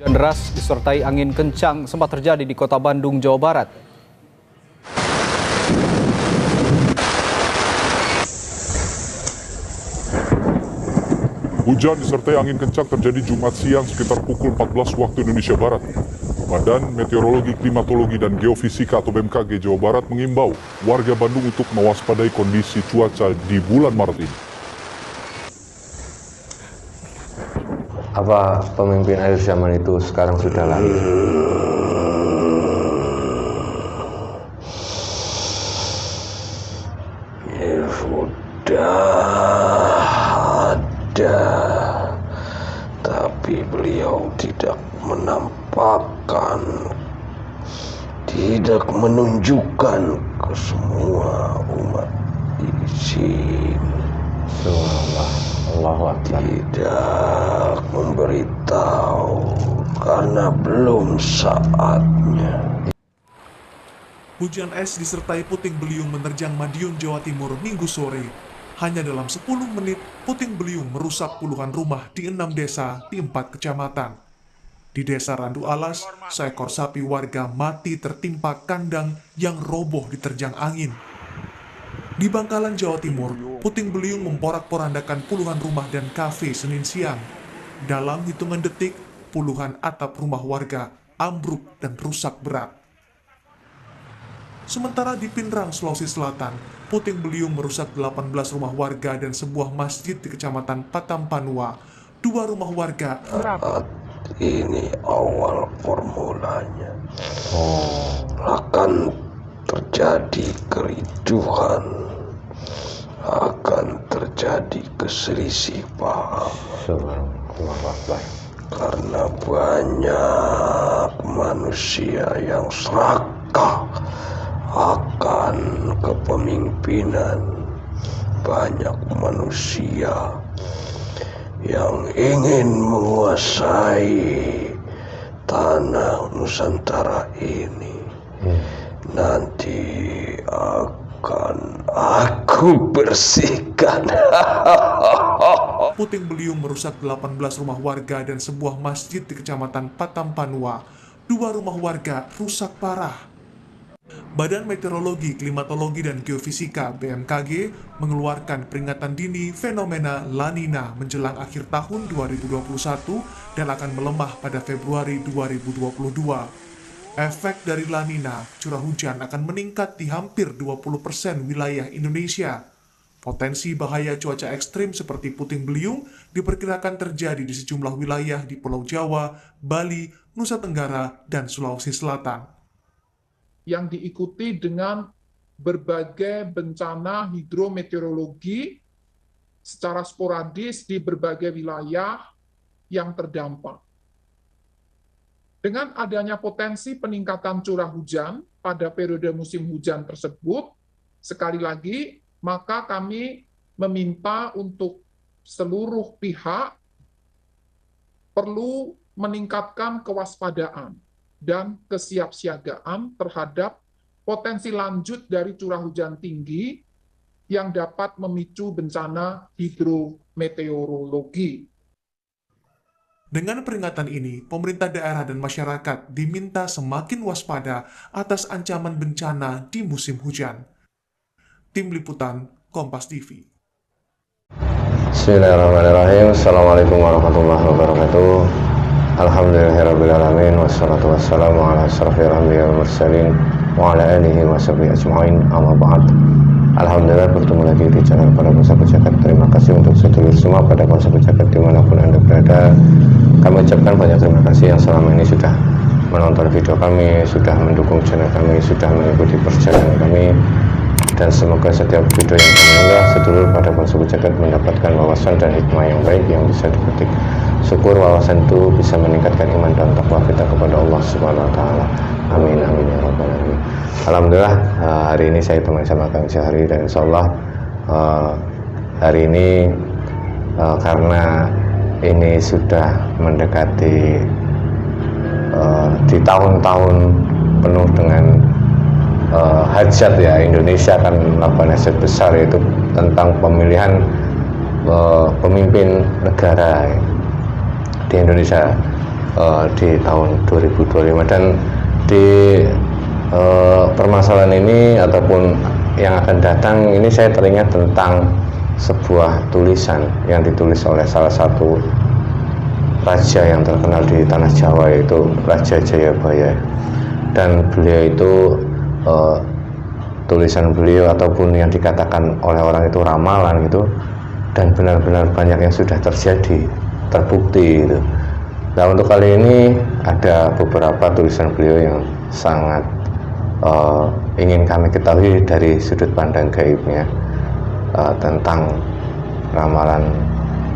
Hujan deras disertai angin kencang sempat terjadi di Kota Bandung, Jawa Barat. Hujan disertai angin kencang terjadi Jumat siang sekitar pukul 14 waktu Indonesia Barat. Badan Meteorologi, Klimatologi, dan Geofisika atau BMKG Jawa Barat mengimbau warga Bandung untuk mewaspadai kondisi cuaca di bulan Maret ini. Apa pemimpin akhir zaman itu sekarang sudah lahir? Ya sudah ada, tapi beliau tidak menampakkan, tidak menunjukkan ke semua umat di sini. Allahu Akbar. Tidak memberitahu karena belum saatnya. Hujan es disertai puting beliung menerjang Madiun, Jawa Timur Minggu sore. Hanya dalam 10 menit, puting beliung merusak puluhan rumah di 6 desa di 4 kecamatan. Di desa Randu Alas, seekor sapi warga mati tertimpa kandang yang roboh diterjang angin. Di Bangkalan, Jawa Timur, puting beliung memporak-porandakan puluhan rumah dan kafe Senin siang. Dalam hitungan detik, puluhan atap rumah warga ambruk dan rusak berat. Sementara di Pinrang, Sulawesi Selatan, puting beliung merusak 18 rumah warga dan sebuah masjid di Kecamatan Patampanua. 2 rumah warga Ini awal formulanya. Akan terjadi kericuhan, akan terjadi keselisihan karena banyak manusia yang serakah akan kepemimpinan, banyak manusia yang ingin menguasai tanah Nusantara ini. Nanti akan aku bersihkan. Puting beliung merusak 18 rumah warga dan sebuah masjid di Kecamatan Patampanua. 2 rumah warga rusak parah. Badan Meteorologi, Klimatologi, dan Geofisika (BMKG) mengeluarkan peringatan dini fenomena La Nina menjelang akhir tahun 2021 dan akan melemah pada Februari 2022. Efek dari La Nina, curah hujan akan meningkat di hampir 20% wilayah Indonesia. Potensi bahaya cuaca ekstrim seperti puting beliung diperkirakan terjadi di sejumlah wilayah di Pulau Jawa, Bali, Nusa Tenggara, dan Sulawesi Selatan. Yang diikuti dengan berbagai bencana hidrometeorologi secara sporadis di berbagai wilayah yang terdampak. Dengan adanya potensi peningkatan curah hujan pada periode musim hujan tersebut, sekali lagi, maka kami meminta untuk seluruh pihak perlu meningkatkan kewaspadaan dan kesiapsiagaan terhadap potensi lanjut dari curah hujan tinggi yang dapat memicu bencana hidrometeorologi. Dengan peringatan ini, pemerintah daerah dan masyarakat diminta semakin waspada atas ancaman bencana di musim hujan. Tim Liputan, Kompas TV. Bismillahirrahmanirrahim. Assalamualaikum warahmatullahi wabarakatuh. Alhamdulillahirrabbilalamin. Wassalatu wassalamu ala asyrafil anbiya wal mursalin wa ala alihi wa sahbihi ajma'in. Amma ba'd. Alhamdulillah bertemu lagi di channel Pada Bangsa Pejagat. Terima kasih untuk sedulur semua Pada Bangsa Pejagat dimanapun Anda berada. Kami ucapkan banyak terima kasih yang selama ini sudah menonton video kami, sudah mendukung channel kami, sudah mengikuti perjalanan kami. Dan semoga setiap video yang kami unggah, sedulur Pada Bangsa Pejagat mendapatkan wawasan dan hikmah yang baik yang bisa dipetik. Syukur wawasan itu bisa meningkatkan iman dan takwa kita kepada Allah Subhanahu wa taala. Amin amin ya rabbal alamin. Alhamdulillah hari ini saya teman sama Kang Syahri dan insyaallah hari ini karena ini sudah mendekati di tahun-tahun penuh dengan hajat ya, Indonesia kan melakukan hajat besar yaitu tentang pemilihan pemimpin negara di Indonesia. di tahun 2025. Dan di permasalahan ini ataupun yang akan datang ini, saya teringat tentang sebuah tulisan yang ditulis oleh salah satu raja yang terkenal di tanah Jawa, yaitu Raja Jayabaya. Dan beliau itu tulisan beliau ataupun yang dikatakan oleh orang itu ramalan gitu, dan benar-benar banyak yang sudah terjadi, terbukti gitu. Nah, untuk kali ini ada beberapa tulisan beliau yang sangat ingin kami ketahui dari sudut pandang gaibnya tentang ramalan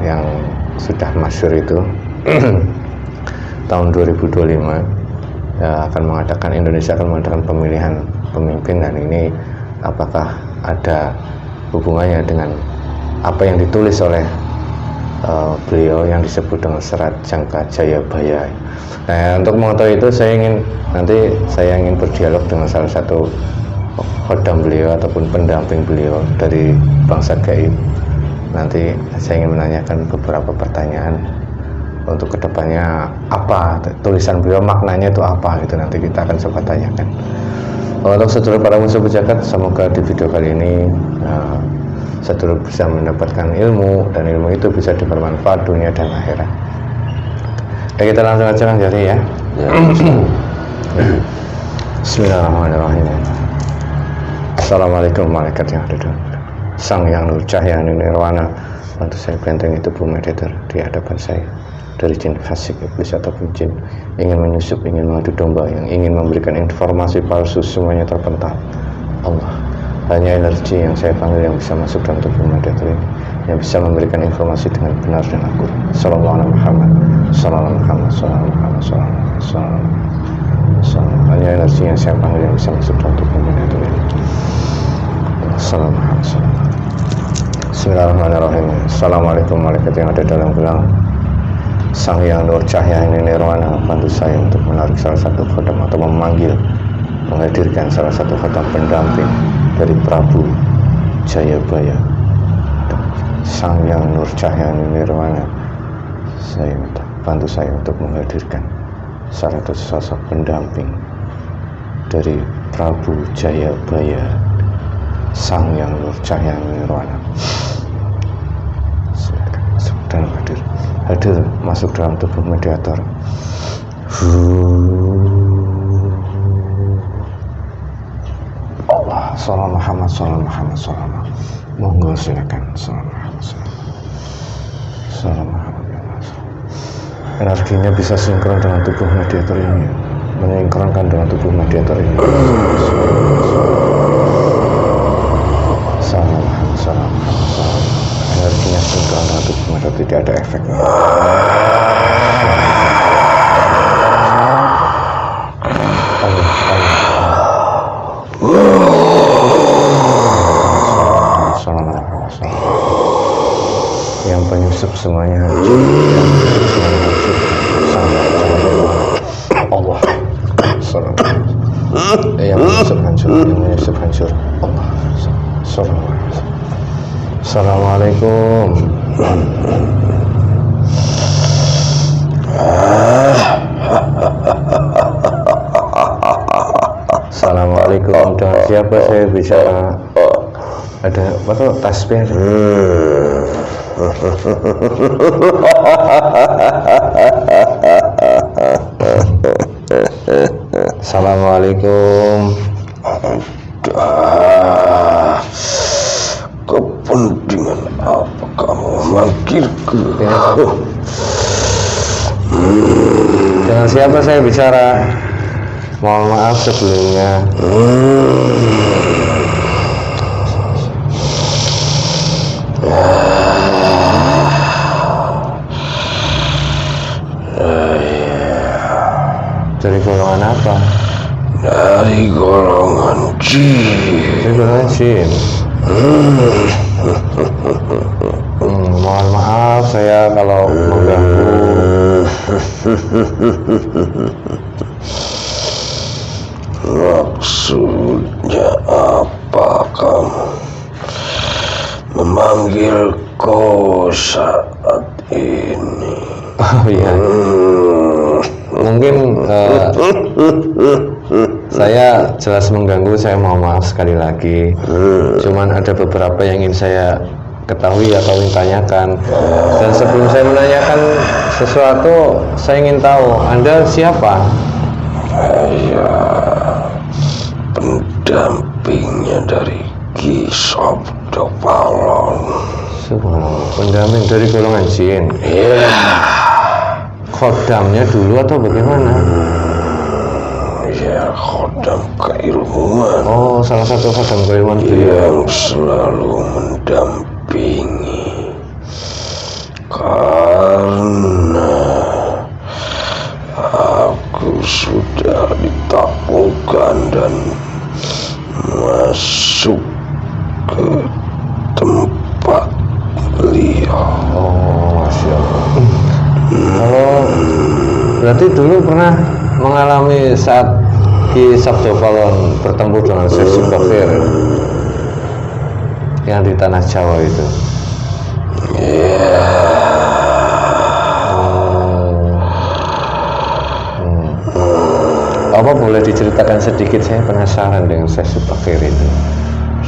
yang sudah masyhur itu. Tahun 2025 akan mengadakan, Indonesia akan mengadakan pemilihan pemimpin, dan ini apakah ada hubungannya dengan apa yang ditulis oleh beliau yang disebut dengan Serat Jangka Jayabaya. Nah, untuk mengetahui itu saya ingin berdialog dengan salah satu khodam beliau ataupun pendamping beliau dari bangsa gaib. Nanti saya ingin menanyakan beberapa pertanyaan untuk kedepannya, apa tulisan beliau, maknanya itu apa gitu, nanti kita akan coba tanyakan. Untuk sedulur para musuh pejagat, semoga di video kali ini sedulur bisa mendapatkan ilmu, dan ilmu itu bisa bermanfaat dunia dan akhirat. Oke, kita langsung aja kan jadi ya. Bismillahirrahmanirrahim. Assalamualaikum malaikat yang ada dalam Sang Yang Nur Cahya Nirwana, bantu saya bentengi tubuh mediator di hadapan saya dari jin fasik, iblis ataupun jin ingin menyusup, ingin mengadu domba, yang ingin memberikan informasi palsu, semuanya terpental. Allah, hanya energi yang saya panggil yang bisa masuk dalam tubuh mediator ini, yang bisa memberikan informasi dengan benar dan akurat. Sallallahu alaihi Muhammad, sallallahu alaihi Muhammad, sallallahu alaihi Muhammad, sallallahu alaihi Muhammad. Hanya energi yang saya panggil yang bisa masuk dalam tubuh mediator ini. Sallallahu alaihi Wasallam. Bismillahirrahmanirrahim. Assalamualaikum malaikat yang ada dalam gelang Sang Yang Nur Cahya ini Nirwana, bantu saya untuk menarik salah satu khodam atau menghadirkan salah satu khodam pendamping dari Prabu Jayabaya. Sang Yang Nur Cahya ini Nirwana, saya minta bantu saya untuk menghadirkan salah satu sosok pendamping dari Prabu Jayabaya, Sang Yang Nur Cahya ini Nirwana. Silakan masuk dalam hadir masuk dalam tubuh mediator. Allah, salam Muhammad, salam Muhammad, salam. Monggo silakan, salam Muhammad, salam Muhammad. Energinya bisa sinkron dengan tubuh mediator ini, menyinkronkan dengan tubuh mediator ini. Salam Muhammad, salam Muhammad, salam. Energinya sinkron dengan tubuh mediator, tidak ada efeknya. Yang penyusup semuanya hancur, Allah. Yang penyusup hancur, yang menyusup hancur. Allah. Assalamualaikum. Assalamualaikum. Dengan siapa saya bicara? Ada apa tuh, tasbih? Assalamualaikum. Kepentingan apa kamu memanggilku? Dengan siapa saya bicara? Mohon maaf sebelumnya. Dari golongan apa? Dari golongan jin. Dari golongan jin. Mohon maaf saya kalau mengganggu. Maksudnya apa kamu memanggilku saat ini? Oh iya. Mungkin saya jelas mengganggu, saya mohon maaf sekali lagi. Cuman ada beberapa yang ingin saya ketahui atau ingin tanyakan. Dan sebelum saya menanyakan sesuatu, saya ingin tahu Anda siapa? Saya pendampingnya dari Ki Sabdo Palon. Subhanallah, pendamping dari golongan jin. Ya, Khodamnya dulu atau bagaimana? ya khodam keilmuan Oh, salah satu khodam keilmuan beliau. yang selalu mendampingi. Karena aku sudah ditaklukkan dan masuk ke tempat beliau. Oh, Masya Allah. Kalau berarti dulu pernah mengalami saat Ki Sabdo Palon bertemu dengan Syekh Subakir yang di tanah Jawa itu. Apa boleh diceritakan sedikit, saya penasaran dengan Syekh Subakir itu.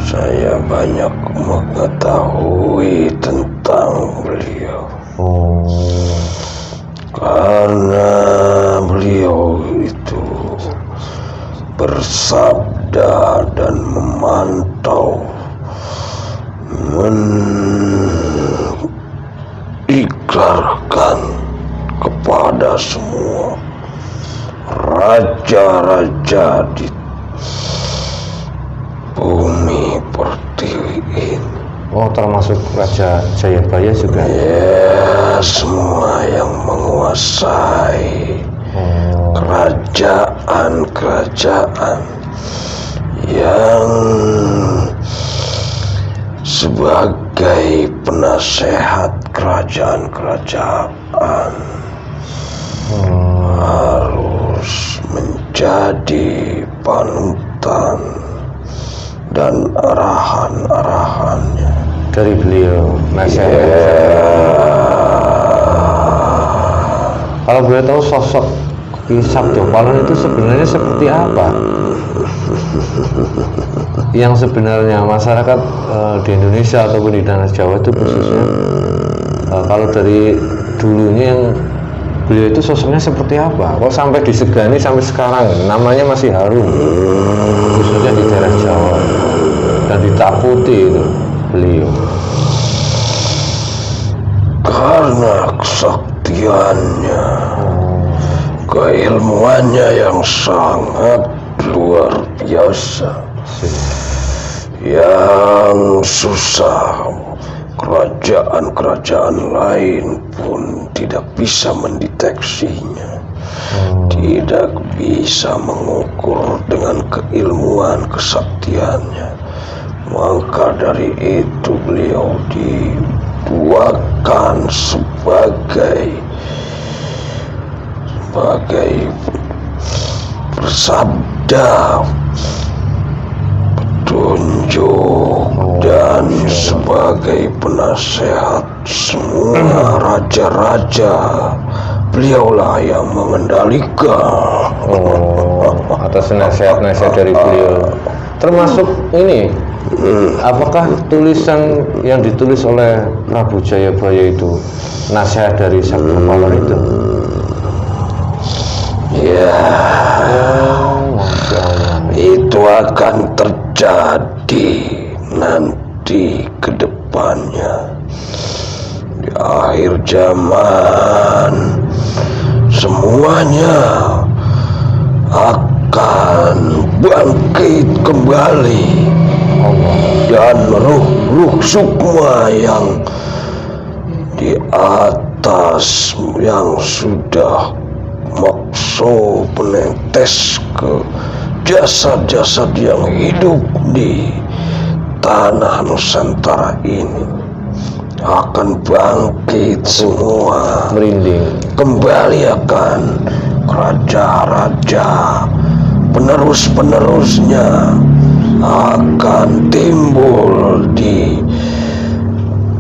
Saya banyak mengetahui tentang beliau. Oh, Karena beliau itu bersabda dan memantau, mengikrarkan kepada semua raja-raja di bumi pertiwi ini. oh, termasuk Raja Jayabaya juga. Ya, semua yang menguasai kerajaan-kerajaan yang sebagai penasehat kerajaan-kerajaan harus menjadi panutan dan arahan-arahannya Dari beliau, nasihat. Kalau boleh tahu sosok Ki Sabdo Palon itu sebenarnya seperti apa? Yang sebenarnya masyarakat di Indonesia ataupun di tanah Jawa itu khususnya, kalau dari dulunya yang beliau itu sosoknya seperti apa? Kok sampai disegani sampai sekarang namanya masih harum, khususnya di daerah Jawa, dan ditakuti itu beliau. karena kesaktiannya, keilmuannya yang sangat luar biasa, yang susah kerajaan-kerajaan lain pun tidak bisa mendeteksinya, tidak bisa mengukur dengan keilmuan kesaktiannya. Maka dari itu beliau dibuatkan sebagai bersabda, petunjuk, dan sebagai penasehat semua raja-raja. Beliaulah yang mengendalikan. Atas nasihat-nasihat dari beliau. Termasuk ini, apakah tulisan yang ditulis oleh Prabu Jayabaya itu nasihat dari Sabdo Palon itu? Ya, itu akan terjadi nanti ke depannya. Di akhir zaman, semuanya akan bangkit kembali, dan ruh-ruh sukma yang di atas yang sudah makso menetes ke jasad-jasad yang hidup di tanah Nusantara ini akan bangkit semua, Merinding. kembali akan raja-raja, penerus-penerusnya akan timbul di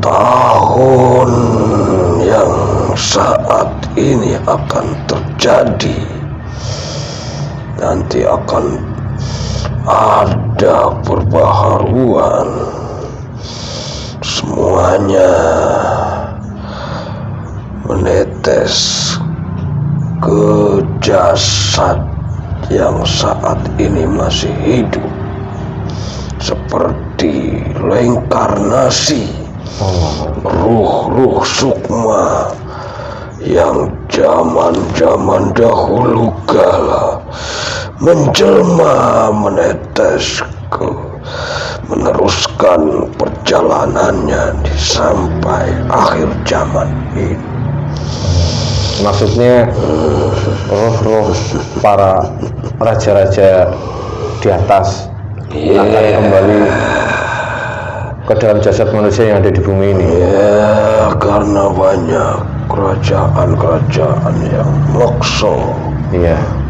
tahun yang saat ini akan terjadi. terjadi. Nanti akan ada perbaharuan. Semuanya menetes ke jasad yang saat ini masih hidup, seperti reinkarnasi ruh-ruh sukma yang zaman-zaman dahulu kala menjelma menetes meneruskan perjalanannya sampai akhir zaman ini. Maksudnya roh-roh para raja-raja di atas akan kembali ke dalam jasad manusia yang ada di bumi ini. Ya, karena banyak kerajaan-kerajaan yang maksa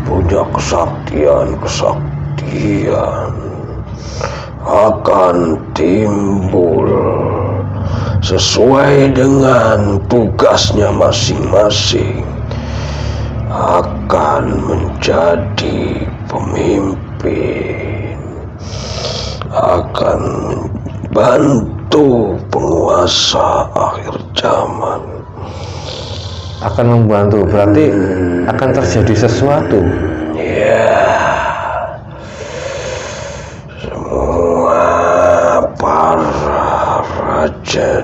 punya kesaktian akan timbul sesuai dengan tugasnya masing-masing, akan menjadi pemimpin, akan membantu penguasa akhir zaman. Akan membantu, berarti akan terjadi sesuatu. Ya, semua para raja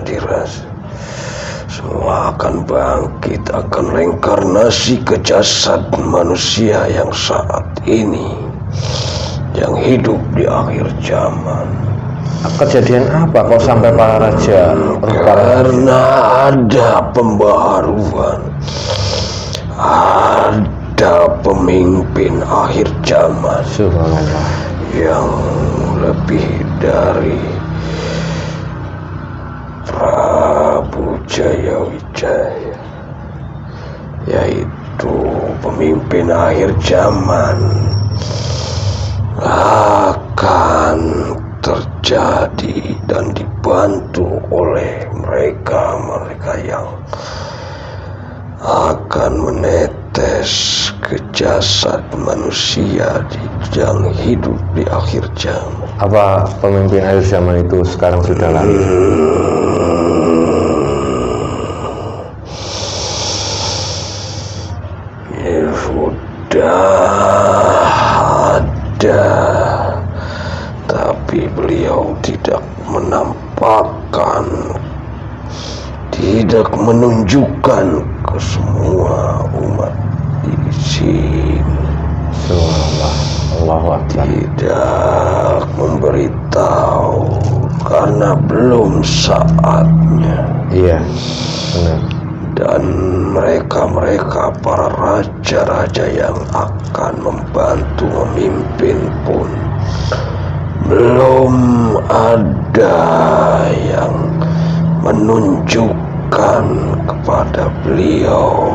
semua akan bangkit, akan reinkarnasi ke jasad manusia yang saat ini, yang hidup di akhir zaman. Kejadian apa kok sampai para raja? Karena ada pembaharuan, ada pemimpin akhir zaman yang lebih dari Prabu Jayawijaya, yaitu pemimpin akhir zaman akan terjadi dan dibantu oleh mereka yang akan menetes ke jasad manusia yang hidup di akhir zaman. Apa pemimpin akhir zaman itu sekarang sudah lari? Ya, sudah ada, tapi beliau tidak menampakkan, tidak menunjukkan ke semua umat di sini. Tidak memberitahu karena belum saatnya. Iya, benar. Dan mereka para raja-raja yang akan membantu memimpin pun belum ada yang menunjukkan kepada beliau.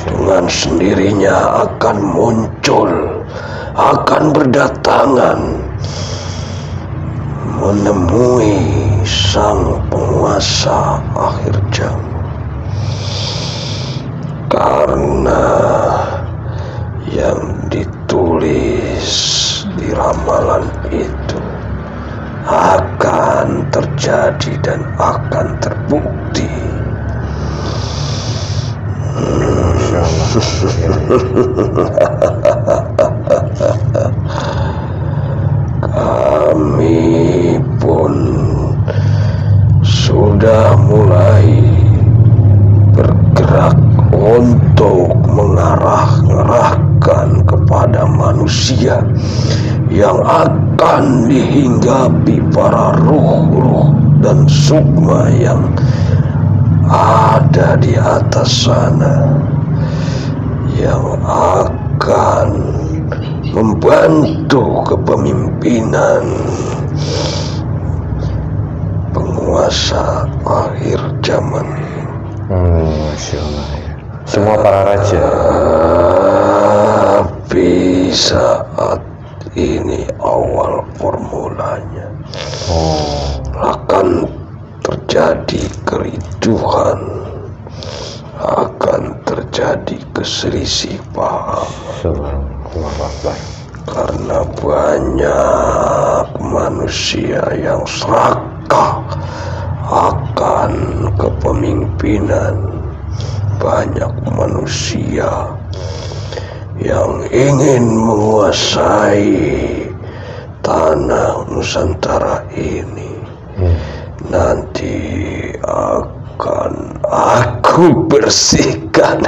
Dengan sendirinya akan muncul, akan berdatangan menemui sang penguasa akhir zaman. Karena yang ditulis di ramalan itu akan terjadi dan akan terbukti. Kami pun sudah mulai bergerak untuk mengarahkan kepada manusia yang akan dihinggapi para ruh-ruh dan sukma yang ada di atas sana, yang akan membantu kepemimpinan penguasa akhir zaman. Masya Allah, ya. Semua para raja. Tapi saat ini awal formulanya. Akan terjadi kericuhan, akan terjadi paham. Allahu Akbar. Karena banyak manusia yang serakah akan kepemimpinan, banyak manusia yang ingin menguasai tanah Nusantara ini. Nanti akan aku bersihkan.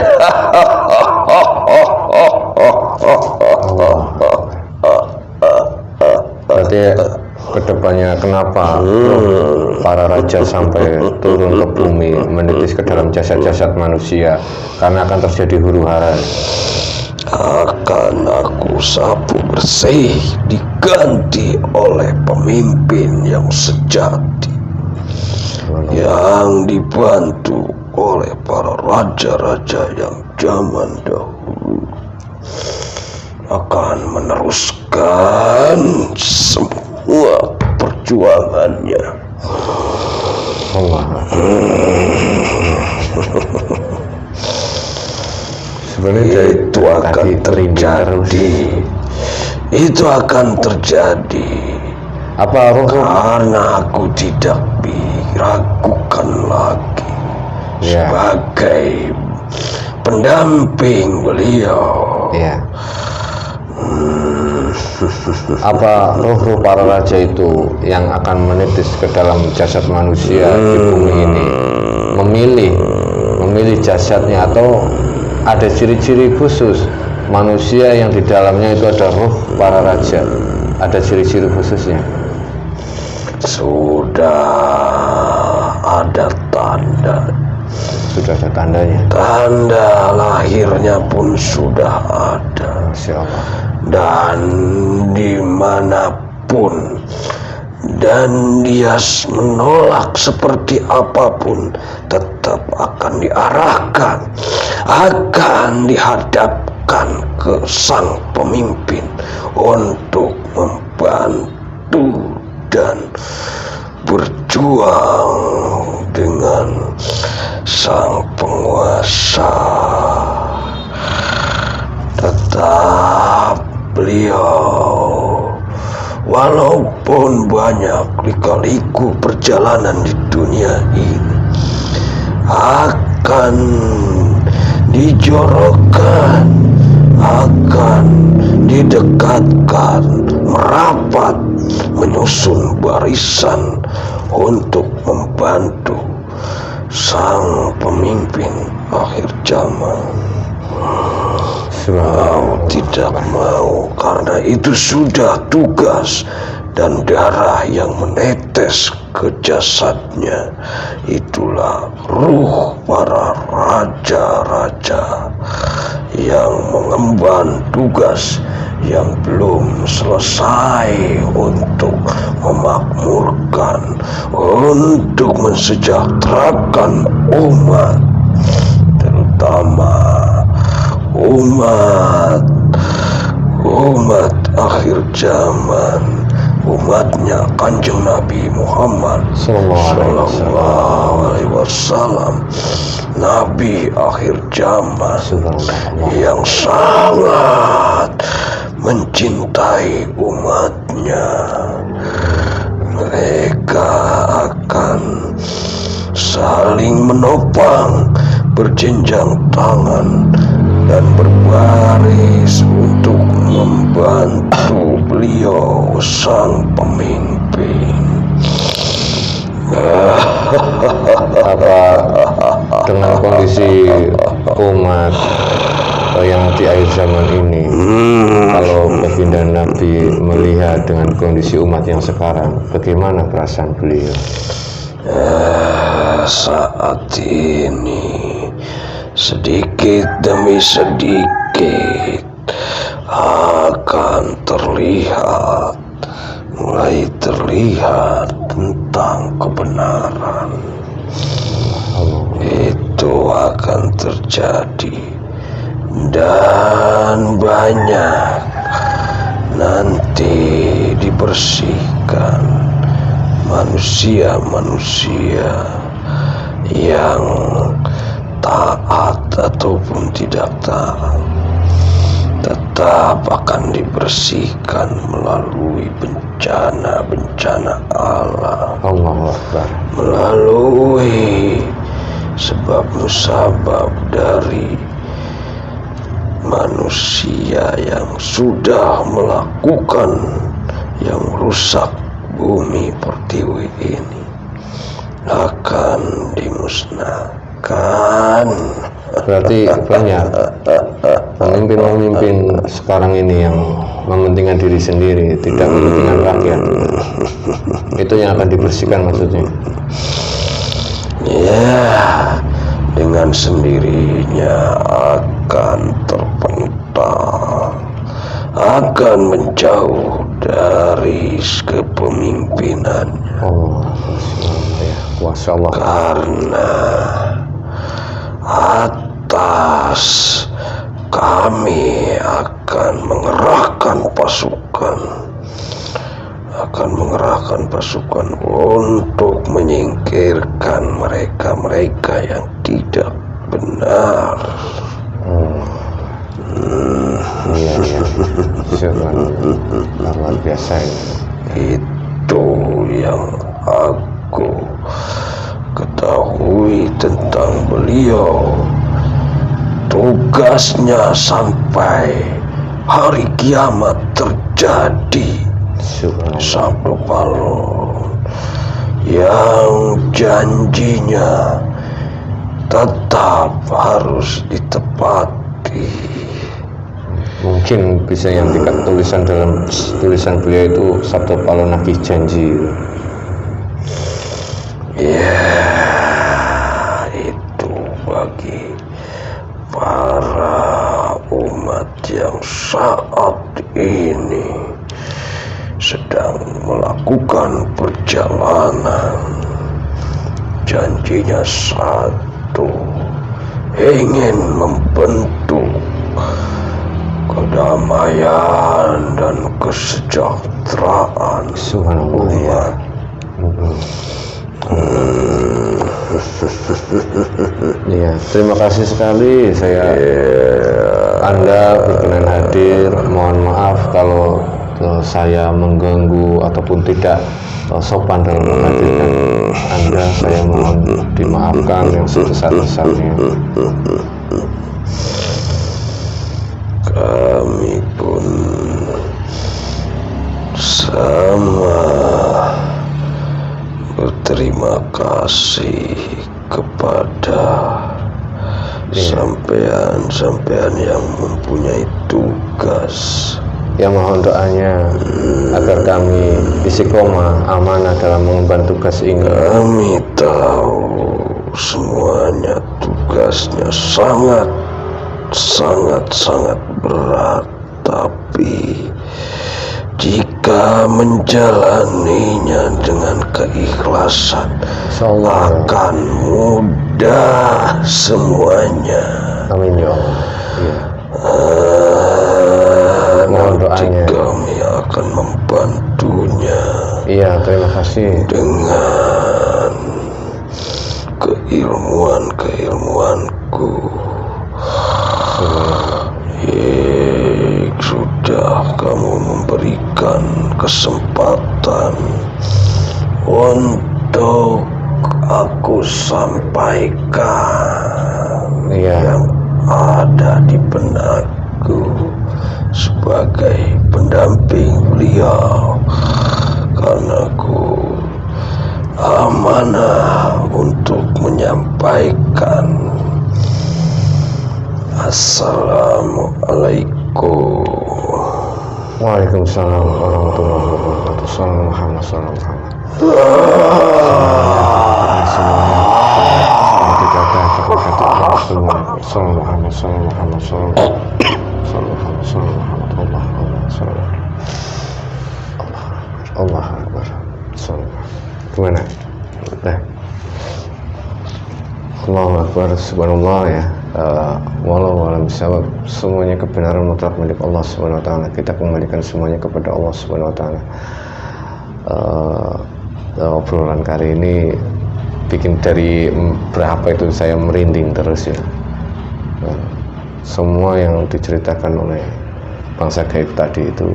Berarti kedepannya kenapa para raja sampai turun ke bumi menitis ke dalam jasad-jasad manusia? Karena akan terjadi huru-hara. Akan aku sapu bersih, diganti oleh pemimpin yang sejati, yang dibantu oleh para raja-raja yang zaman dahulu, akan meneruskan semua perjuangannya. Allah. Sebenarnya Itu akan terjadi. Itu akan terjadi. Apa roh? Karena aku tidak diragukan lagi sebagai pendamping beliau. Ya. Apa roh-roh para raja itu yang akan menitis ke dalam jasad manusia di bumi ini memilih jasadnya, atau ada ciri-ciri khusus manusia yang di dalamnya itu ada roh para raja, ada ciri-ciri khususnya? Sudah ada tanda. Sudah ada tandanya. Tanda lahirnya pun sudah ada. Masya Allah. Dan dimanapun dan dia menolak seperti apapun, tetap akan diarahkan, akan dihadapkan ke sang pemimpin untuk membantu dan berjuang dengan sang penguasa. Tetap beliau, walaupun banyak lika-liku perjalanan di dunia ini, akan dijorokkan, akan didekatkan, merapat, menyusun barisan untuk membantu sang pemimpin akhir zaman. Mau tidak mau, karena itu sudah tugas, dan darah yang menetes ke jasadnya itulah ruh para raja-raja yang mengemban tugas yang belum selesai untuk memakmurkan, untuk mensejahterakan umat, terutama umat akhir zaman, umatnya Kanjeng Nabi Muhammad Sallallahu Alaihi Wasallam, Nabi akhir zaman yang sangat mencintai umatnya. Mereka akan saling menopang, berjenjang tangan, dan berbaris untuk membantu beliau sang pemimpin. Apa dengan kondisi umat yang di akhir zaman ini, kalau baginda Nabi melihat dengan kondisi umat yang sekarang, bagaimana perasaan beliau? Saat ini sedikit demi sedikit akan mulai terlihat tentang kebenaran. Itu akan terjadi, dan banyak nanti dibersihkan manusia-manusia yang taat ataupun tidak taat. tetap akan dibersihkan melalui bencana-bencana alam, Allahu Akbar. melalui sebab musabab dari manusia yang sudah melakukan yang rusak bumi pertiwi ini akan dimusnahkan. Berarti banyak pemimpin-pemimpin sekarang ini yang mementingkan diri sendiri, tidak mementingkan rakyat. Itu yang akan dibersihkan maksudnya. Ya, dengan sendirinya akan terpental, akan menjauh dari kepemimpinan, Oh, ya, kuasa Allah. karena atas kami akan mengerahkan pasukan untuk menyingkirkan mereka-mereka yang tidak benar. Iya, iya. Subhanallah. Luar biasa ini. Itu yang aku ketahui tentang beliau. Tugasnya sampai hari kiamat terjadi. Subhanallah. Sabtu Palon yang janjinya tetap harus ditepati. Mungkin bisa yang tulisan dalam tulisan beliau itu Sabtu Palon nagih janji. Ya, itu bagi para umat yang saat ini sedang melakukan perjalanan. Janjinya satu, ingin membentuk kedamaian dan kesejahteraan Subhanallah, ya. umat. Iya, terima kasih sekali Anda berkenan hadir. Mohon maaf kalau saya mengganggu ataupun tidak sopan dalam menghadirkan Anda. Saya mohon dimaafkan yang sebesar-besarnya. Kami pun sama berterima kasih kepada sampean yang mempunyai tugas. Ya, mohon doanya agar kami istiqomah amanah dalam mengemban tugas ini. Kami tahu semuanya tugasnya sangat berat, tapi jika menjalaninya dengan keikhlasan akan mudah semuanya. Amin ya Allah. Ya. Mohon doanya. Kami akan membantunya. Iya, terima kasih. Dengan keilmuanku. Sudah kamu memberikan kesempatan untuk aku sampaikan yang ada di benakku sebagai pendamping beliau, karena aku amanah untuk menyampaikan. Assalamualaikum. Waalaikumsalam warahmatullahi wabarakatuh. Salam Muhammad, salam Muhammad. Salam Muhammad, salam Muhammad, salam Muhammad, salam Muhammad. Allah Akbar. Salam. Gimana? Udah. Allahu Akbar, subhanallah ya. Walau alam bisawab, semuanya kebenaran mutlak milik Allah Subhanahu wa taala. Kita kembalikan semuanya kepada Allah Subhanahu wa taala. Obrolan kali ini bikin dari berapa itu saya merinding terus ya. Semua yang diceritakan oleh bangsa gaib tadi itu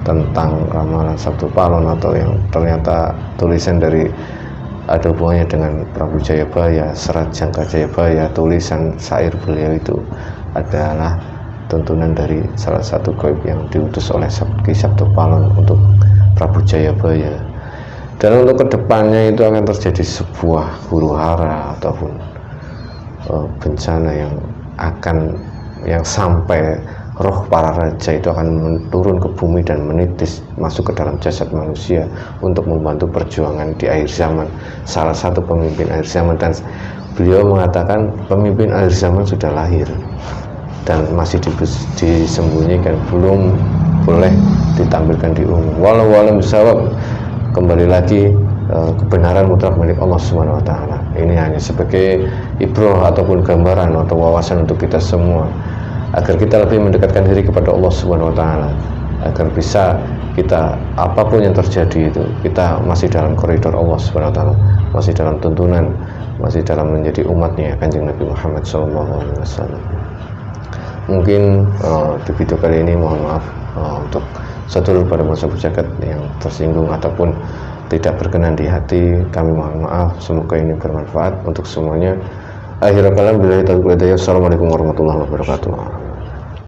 tentang ramalan Sabtu Palon, atau yang ternyata tulisan dari ada hubungannya dengan Prabu Jayabaya, Serat Jangka Jayabaya, tulisan syair beliau itu adalah tuntunan dari salah satu gaib yang diutus oleh Ki Sabtu Palon untuk Prabu Jayabaya. Dan untuk kedepannya itu akan terjadi sebuah huru-hara ataupun bencana yang sampai roh para raja itu akan turun ke bumi dan menitis masuk ke dalam jasad manusia untuk membantu perjuangan di akhir zaman. Salah satu pemimpin akhir zaman, dan beliau mengatakan pemimpin akhir zaman sudah lahir dan masih disembunyikan, belum boleh ditampilkan di umum. Walau bisawab, kembali lagi kebenaran mutlak milik Allah Subhanahu wa taala. Ini hanya sebagai ibrah ataupun gambaran atau wawasan untuk kita semua, agar kita lebih mendekatkan diri kepada Allah Subhanahu wa taala, agar bisa kita apapun yang terjadi itu kita masih dalam koridor Allah Subhanahu wa taala, masih dalam tuntunan, masih dalam menjadi umatnya Kanjeng Nabi Muhammad SAW. Mungkin di video kali ini mohon maaf untuk sedulur pada masa jagat yang tersinggung ataupun tidak berkenan di hati, kami mohon maaf. Semoga ini bermanfaat untuk semuanya. Akhirul kalam, billahi taufiq wal hidayah. Assalamualaikum warahmatullahi wabarakatuh.